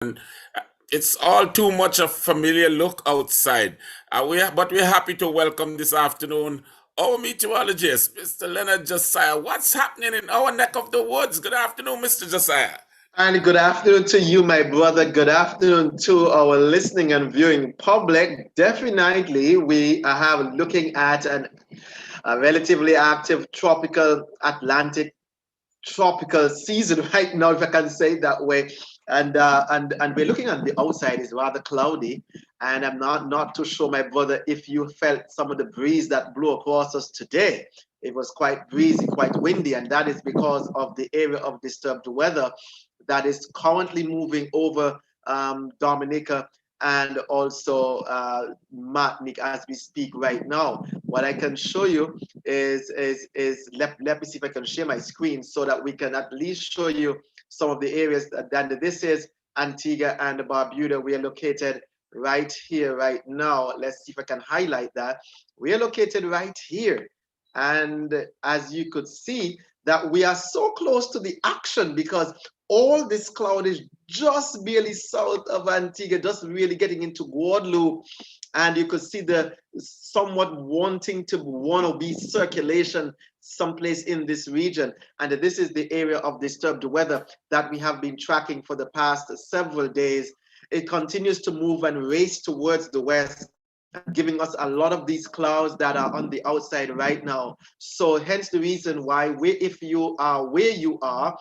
and it's all too much a familiar look outside. But we're happy to welcome this afternoon our meteorologist, Mr. Lenard Josiah. What's happening in our neck of the woods? Good afternoon, Mr. Josiah. And good afternoon to you, my brother. Good afternoon to our listening and viewing public. Definitely, we are looking at a relatively active tropical Atlantic tropical season right now, if I can say it that way. And we're looking at the outside is rather cloudy, and I'm not too sure, my brother, if you felt some of the breeze that blew across us today. It was quite breezy, quite windy, and that is because of the area of disturbed weather that is currently moving over Dominica and also Martinique as we speak right now. What I can show you let me see if I can share my screen so that we can at least show you some of the areas that this is Antigua and Barbuda. We are located right here, right now. Let's see if I can highlight that. We are located right here. And as you could see, that we are so close to the action because all this cloud is just barely south of Antigua, just really getting into Guadeloupe. And you could see the somewhat want to be circulation someplace in this region. And this is the area of disturbed weather that we have been tracking for the past several days. It continues to move and race towards the west, giving us a lot of these clouds that are on the outside right now. So hence the reason why if you are where you are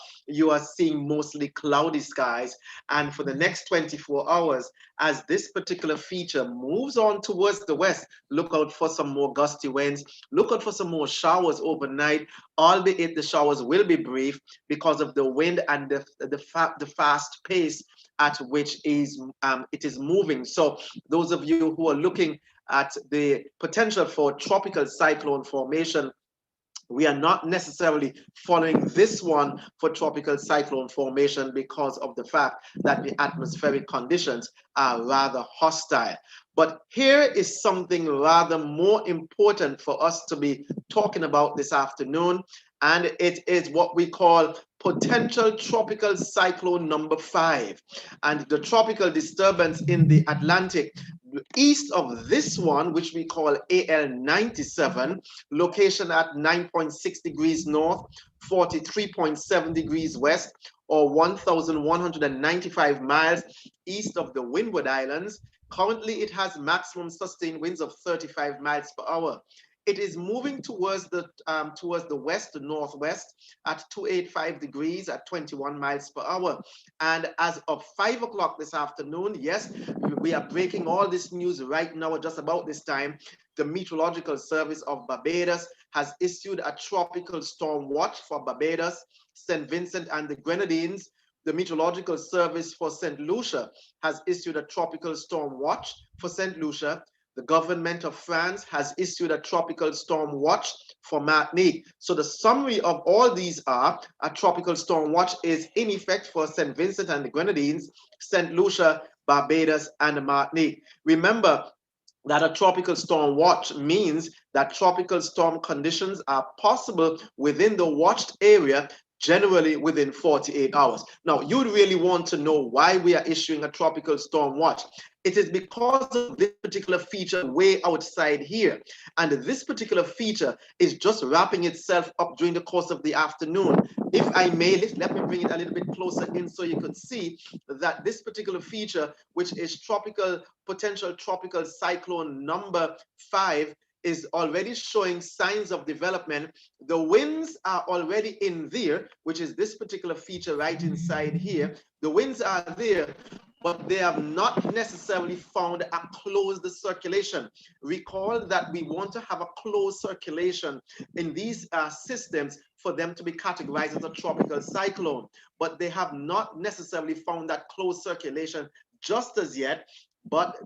seeing mostly cloudy skies. And for the next 24 hours, as this particular feature moves on towards the west, look out for some more gusty winds. Look out for some more showers overnight, albeit the showers will be brief because of the wind and the fast pace at which it is moving. So those of you who are looking at the potential for tropical cyclone formation, we are not necessarily following this one for tropical cyclone formation because of the fact that the atmospheric conditions are rather hostile. But here is something rather more important for us to be talking about this afternoon, and it is what we call potential tropical cyclone number 5. And the tropical disturbance in the Atlantic east of this one, which we call AL97, location at 9.6 degrees north, 43.7 degrees west, or 1,195 miles east of the Windward Islands. Currently, it has maximum sustained winds of 35 miles per hour. It is moving towards the west to northwest at 285 degrees at 21 miles per hour. And as of 5 o'clock this afternoon, yes, we are breaking all this news right now at just about this time. The Meteorological Service of Barbados has issued a tropical storm watch for Barbados, St. Vincent and the Grenadines. The Meteorological Service for St. Lucia has issued a tropical storm watch for St. Lucia. The government of France has issued a tropical storm watch for Martinique. So the summary of all these are a tropical storm watch is in effect for St. Vincent and the Grenadines, St. Lucia, Barbados, and Martinique. Remember that a tropical storm watch means that tropical storm conditions are possible within the watched area, generally within 48 hours. Now, you'd really want to know why we are issuing a tropical storm watch. It is because of this particular feature way outside here. And this particular feature is just wrapping itself up during the course of the afternoon. If I may, let me bring it a little bit closer in so you could see that this particular feature, which is potential tropical cyclone number 5, is already showing signs of development. The winds are already in there, which is this particular feature right inside here. The winds are there, but they have not necessarily found a closed circulation. Recall that we want to have a closed circulation in these systems for them to be categorized as a tropical cyclone, but they have not necessarily found that closed circulation just as yet. But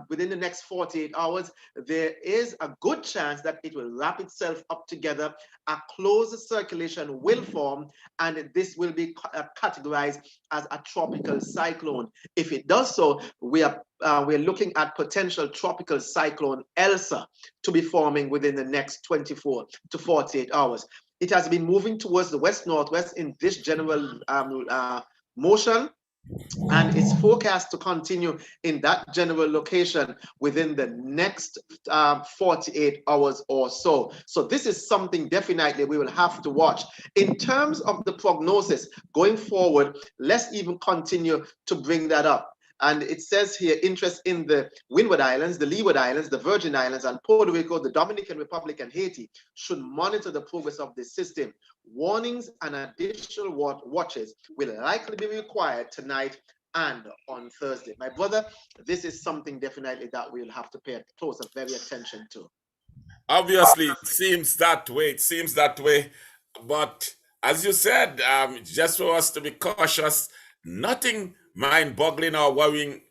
within the next 48 hours, there is a good chance that it will wrap itself up together. A closed circulation will form, and this will be categorized as a tropical cyclone. If it does so, we're looking at potential tropical cyclone Elsa to be forming within the next 24 to 48 hours. It has been moving towards the west-northwest in this general motion. and it's forecast to continue in that general location within the next 48 hours or so. So this is something definitely we will have to watch. In terms of the prognosis going forward, let's even continue to bring that up. And it says here, interest in the Windward Islands, the Leeward Islands, the Virgin Islands, and Puerto Rico, the Dominican Republic, and Haiti should monitor the progress of this system. Warnings and additional watches will likely be required tonight and on Thursday. My brother, this is something definitely that we'll have to pay close and very attention to. Obviously, it seems that way. It seems that way. But as you said, just for us to be cautious, nothing mind-boggling or worrying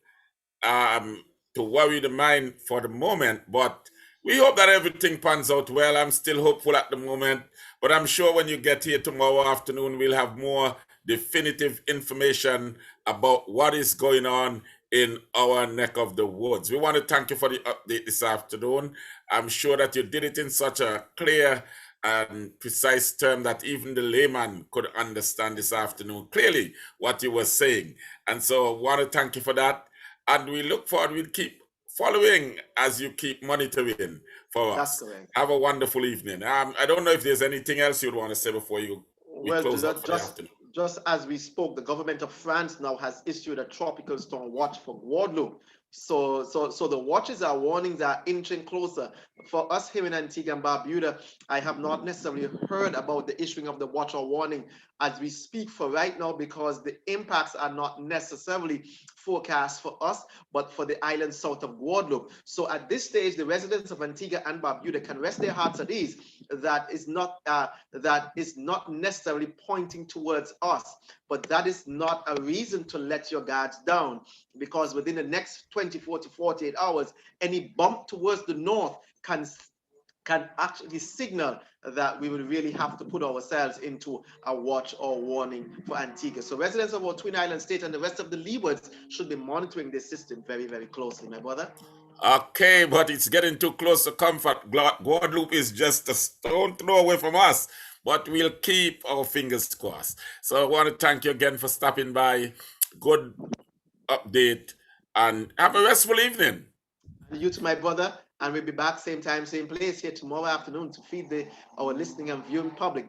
to worry the mind for the moment. But we hope that everything pans out well. I'm still hopeful at the moment. But I'm sure when you get here tomorrow afternoon, we'll have more definitive information about what is going on in our neck of the woods. We want to thank you for the update this afternoon. I'm sure that you did it in such a clear and precise term that even the layman could understand this afternoon clearly what you were saying. And so I want to thank you for that. And we look forward, we'll keep following as you keep monitoring for us. That's correct. Have a wonderful evening. I don't know if there's anything else you'd want to say before we close out for the afternoon. Just as we spoke, the government of France now has issued a tropical storm watch for Guadeloupe. So the watches are warnings are inching closer. For us here in Antigua and Barbuda, I have not necessarily heard about the issuing of the watch or warning as we speak for right now, because the impacts are not necessarily forecast for us, but for the island south of Guadeloupe. So at this stage, the residents of Antigua and Barbuda can rest their hearts at ease. That is not necessarily pointing towards us, but that is not a reason to let your guards down, because within the next 24 to 48 hours, any bump towards the north can actually signal that we will really have to put ourselves into a watch or warning for Antigua. So residents of our Twin Island state and the rest of the leewards should be monitoring this system very, very closely, my brother. Okay, but it's getting too close to comfort. Guadeloupe is just a stone throw away from us, but we'll keep our fingers crossed. So I want to thank you again for stopping by. Good update, and have a restful evening. You too, my brother. And we'll be back same time, same place here tomorrow afternoon to feed our listening and viewing public.